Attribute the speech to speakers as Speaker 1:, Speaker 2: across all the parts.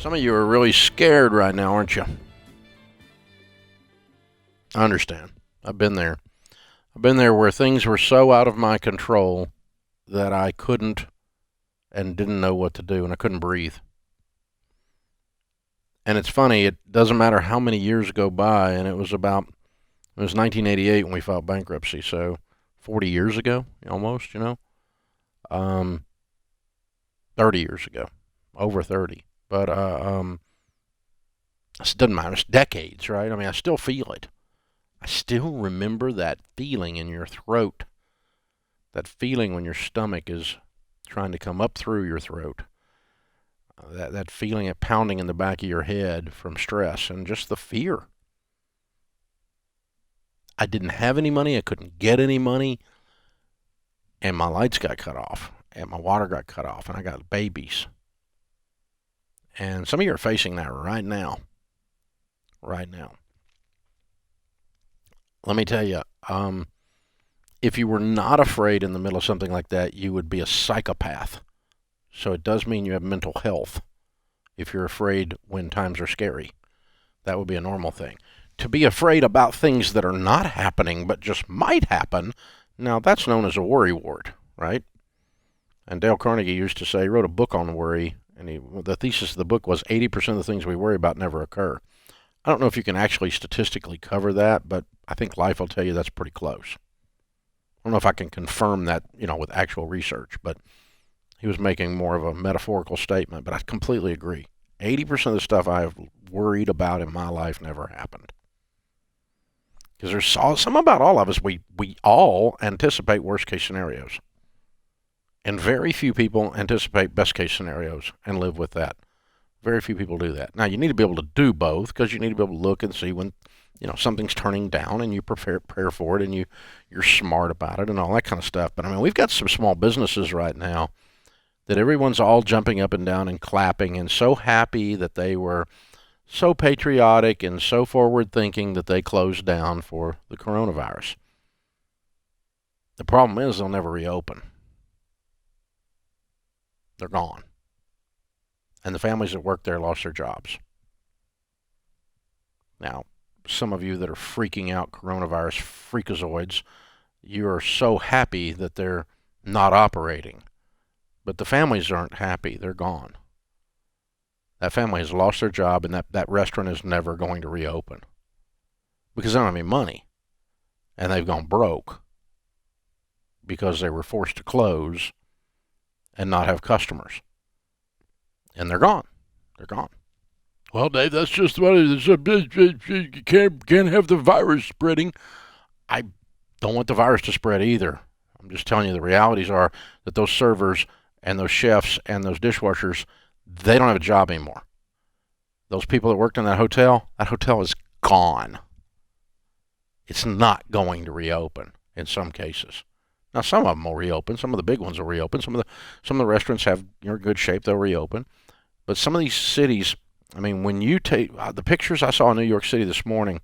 Speaker 1: Some of you are really scared right now, aren't you? I understand. I've been there. I've been there where things were so out of my control that I couldn't and didn't know what to do, and I couldn't breathe. And it's funny, it doesn't matter how many years go by, and it was 1988 when we filed bankruptcy, so 40 years ago, almost, 30 years ago, over 30. But it doesn't matter, it's decades, right? I mean, I still feel it. I still remember that feeling in your throat, that feeling when your stomach is trying to come up through your throat, that feeling of pounding in the back of your head from stress and just the fear. I didn't have any money. I couldn't get any money. And my lights got cut off. And my water got cut off. And I got babies. And some of you are facing that right now. Right now. Let me tell you, if you were not afraid in the middle of something like that, you would be a psychopath. So it does mean you have mental health if you're afraid when times are scary. That would be a normal thing. To be afraid about things that are not happening but just might happen, now that's known as a worry wart, right? And Dale Carnegie used to say, he wrote a book on worry, and the thesis of the book was 80% of the things we worry about never occur. I don't know if you can actually statistically cover that, but I think life will tell you that's pretty close. I don't know if I can confirm that, with actual research, but he was making more of a metaphorical statement, but I completely agree. 80% of the stuff I have worried about in my life never happened. Because there's some about all of us, we all anticipate worst case scenarios. And very few people anticipate best case scenarios and live with that. Very few people do that. Now, you need to be able to do both, because you need to be able to look and see when something's turning down, and you prepare for it, and you're smart about it and all that kind of stuff. But I mean, we've got some small businesses right now that everyone's all jumping up and down and clapping and so happy that they were so patriotic and so forward thinking that they closed down for the coronavirus. The problem is they'll never reopen. They're gone. And the families that work there lost their jobs. Now, some of you that are freaking out coronavirus freakazoids, you are so happy that they're not operating. But the families aren't happy. They're gone. That family has lost their job, and that restaurant is never going to reopen because they don't have any money, and they've gone broke because they were forced to close and not have customers. And they're gone. They're gone. Well, Dave, that's just what it is. You can't have the virus spreading. I don't want the virus to spread either. I'm just telling you the realities are that those servers and those chefs and those dishwashers, they don't have a job anymore. Those people that worked in that hotel is gone. It's not going to reopen in some cases. Now, some of them will reopen. Some of the big ones will reopen. Some of the restaurants have good shape. They'll reopen. But some of these cities, I mean, when you take the pictures I saw in New York City this morning,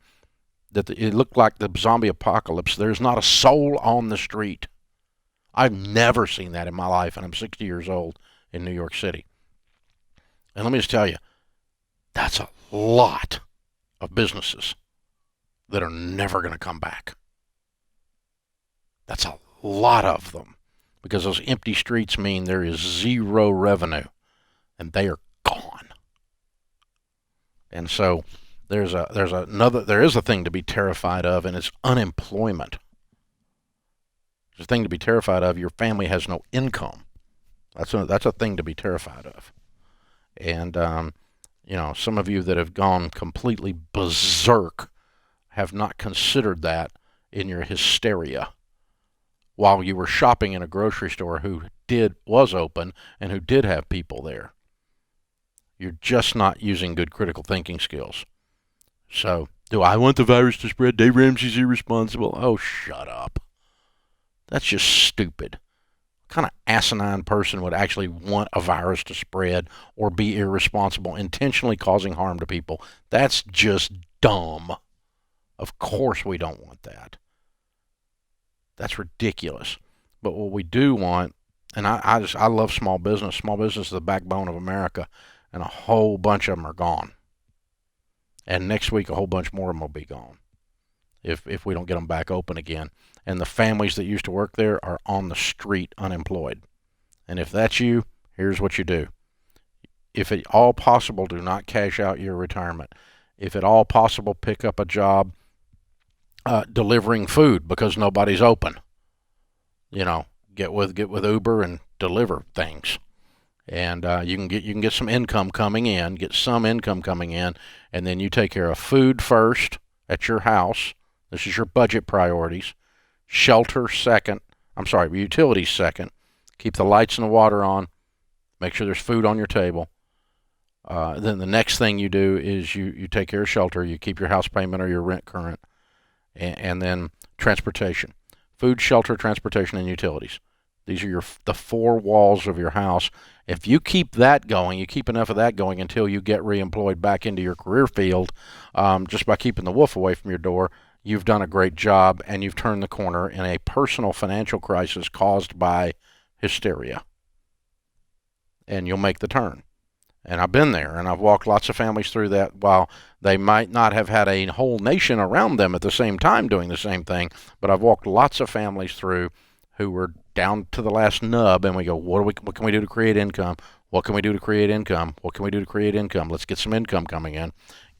Speaker 1: it looked like the zombie apocalypse. There's not a soul on the street. I've never seen that in my life, and I'm 60 years old in New York City. And let me just tell you, that's a lot of businesses that are never going to come back. That's a lot of them, because those empty streets mean there is zero revenue, and they are gone. And so there is a thing to be terrified of, and it's unemployment. There's a thing to be terrified of. Your family has no income. That's a thing to be terrified of. And some of you that have gone completely berserk have not considered that in your hysteria while you were shopping in a grocery store who was open and who did have people there. You're just not using good critical thinking skills. So, do I want the virus to spread? Dave Ramsey's irresponsible. Oh, shut up. That's just stupid. What kind of asinine person would actually want a virus to spread or be irresponsible, intentionally causing harm to people? That's just dumb. Of course we don't want that. That's ridiculous. But what we do want, and I love small business. Small business is the backbone of America. and a whole bunch of them are gone. And next week, a whole bunch more of them will be gone if we don't get them back open again. And the families that used to work there are on the street unemployed. And if that's you, here's what you do. If at all possible, do not cash out your retirement. If at all possible, pick up a job delivering food because nobody's open. You know, get with Uber and deliver things. And you can get some income coming in, and then you take care of food first at your house. This is your budget priorities. Shelter second. Utilities second. Keep the lights and the water on. Make sure there's food on your table. Then the next thing you do is you take care of shelter. You keep your house payment or your rent current. And then transportation. Food, shelter, transportation, and utilities. These are the four walls of your house. If you keep that going, you keep enough of that going until you get reemployed back into your career field, just by keeping the wolf away from your door, you've done a great job, and you've turned the corner in a personal financial crisis caused by hysteria. And you'll make the turn. And I've been there, and I've walked lots of families through that. While they might not have had a whole nation around them at the same time doing the same thing, but I've walked lots of families through who were down to the last nub, and we go, what can we do to create income? What can we do to create income? What can we do to create income? Let's get some income coming in.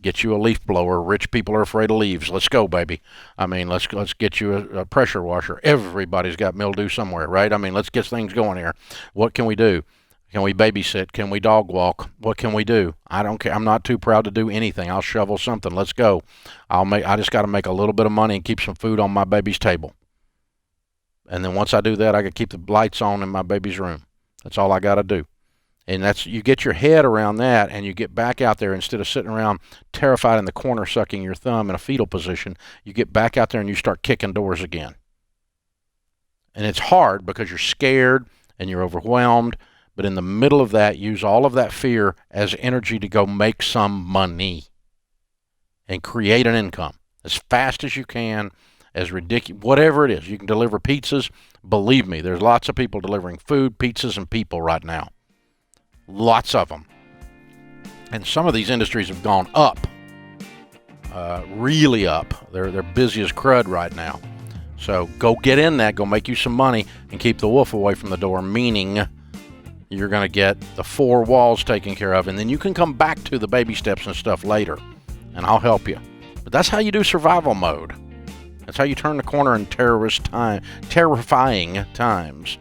Speaker 1: Get you a leaf blower. Rich people are afraid of leaves. Let's go, baby. I mean, let's get you a pressure washer. Everybody's got mildew somewhere, right? I mean, let's get things going here. What can we do? Can we babysit? Can we dog walk? What can we do? I don't care. I'm not too proud to do anything. I'll shovel something. Let's go. I just got to make a little bit of money and keep some food on my baby's table. And then once I do that, I can keep the lights on in my baby's room. That's all I got to do. And you get your head around that, and you get back out there instead of sitting around terrified in the corner sucking your thumb in a fetal position. You get back out there and you start kicking doors again. And it's hard because you're scared and you're overwhelmed. But in the middle of that, use all of that fear as energy to go make some money and create an income as fast as you can, as ridiculous, whatever it is. You can deliver pizzas. Believe me, there's lots of people delivering food, pizzas, and people right now. Lots of them. And some of these industries have gone up, really up. They're busy as crud right now. So go get in that, go make you some money, and keep the wolf away from the door, meaning you're going to get the four walls taken care of, and then you can come back to the baby steps and stuff later, and I'll help you. But that's how you do survival mode. That's how you turn the corner in terrifying times.